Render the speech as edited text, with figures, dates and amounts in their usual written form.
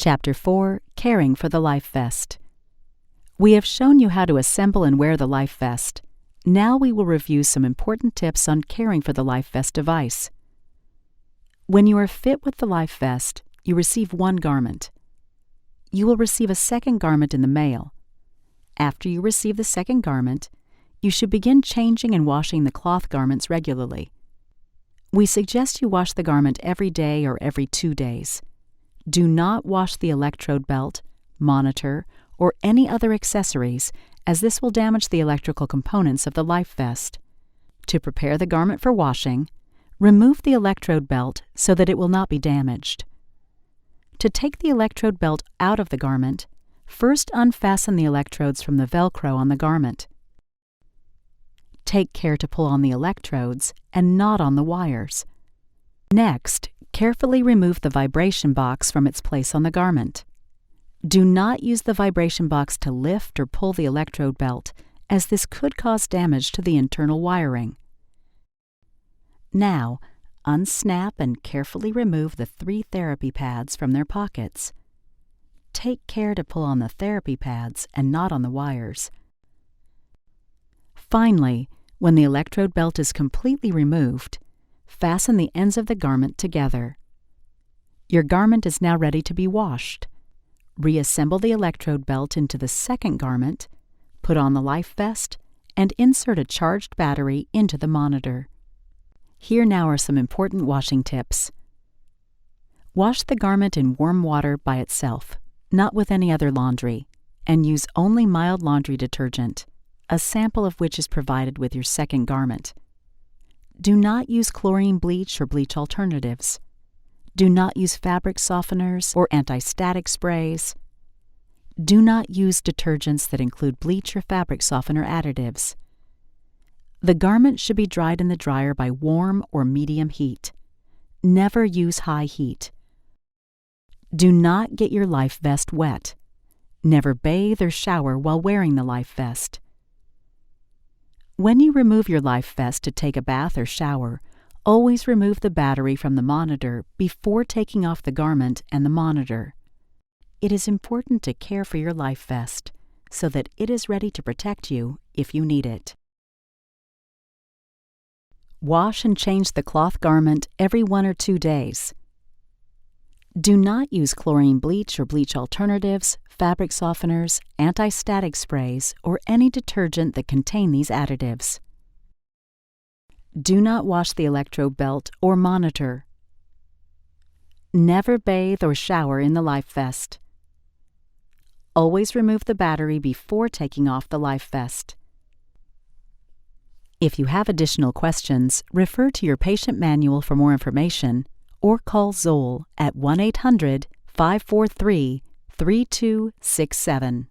Chapter 4, Caring for the LifeVest. We have shown you how to assemble and wear the LifeVest. Now we will review some important tips on caring for the LifeVest device. When you are fit with the LifeVest, you receive one garment. You will receive a second garment in the mail. After you receive the second garment, you should begin changing and washing the cloth garments regularly. We suggest you wash the garment every day or every 2 days. Do not wash the electrode belt, monitor, or any other accessories, as this will damage the electrical components of the LifeVest. To prepare the garment for washing, remove the electrode belt so that it will not be damaged. To take the electrode belt out of the garment, first unfasten the electrodes from the Velcro on the garment. Take care to pull on the electrodes and not on the wires. Next, carefully remove the vibration box from its place on the garment. Do not use the vibration box to lift or pull the electrode belt, as this could cause damage to the internal wiring. Now, unsnap and carefully remove the 3 therapy pads from their pockets. Take care to pull on the therapy pads and not on the wires. Finally, when the electrode belt is completely removed, fasten the ends of the garment together. Your garment is now ready to be washed. Reassemble the electrode belt into the second garment, put on the LifeVest, and insert a charged battery into the monitor. Here now are some important washing tips. Wash the garment in warm water by itself, not with any other laundry, and use only mild laundry detergent, a sample of which is provided with your second garment. Do not use chlorine bleach or bleach alternatives. Do not use fabric softeners or anti-static sprays. Do not use detergents that include bleach or fabric softener additives. The garment should be dried in the dryer by warm or medium heat. Never use high heat. Do not get your LifeVest wet. Never bathe or shower while wearing the LifeVest. When you remove your LifeVest to take a bath or shower, always remove the battery from the monitor before taking off the garment and the monitor. It is important to care for your LifeVest so that it is ready to protect you if you need it. Wash and change the cloth garment every 1 or 2 days. Do not use chlorine bleach or bleach alternatives, fabric softeners, anti-static sprays, or any detergent that contain these additives. Do not wash the electrode belt or monitor. Never bathe or shower in the LifeVest. Always remove the battery before taking off the LifeVest. If you have additional questions, refer to your patient manual for more information or call ZOLL at 1-800-543-3267.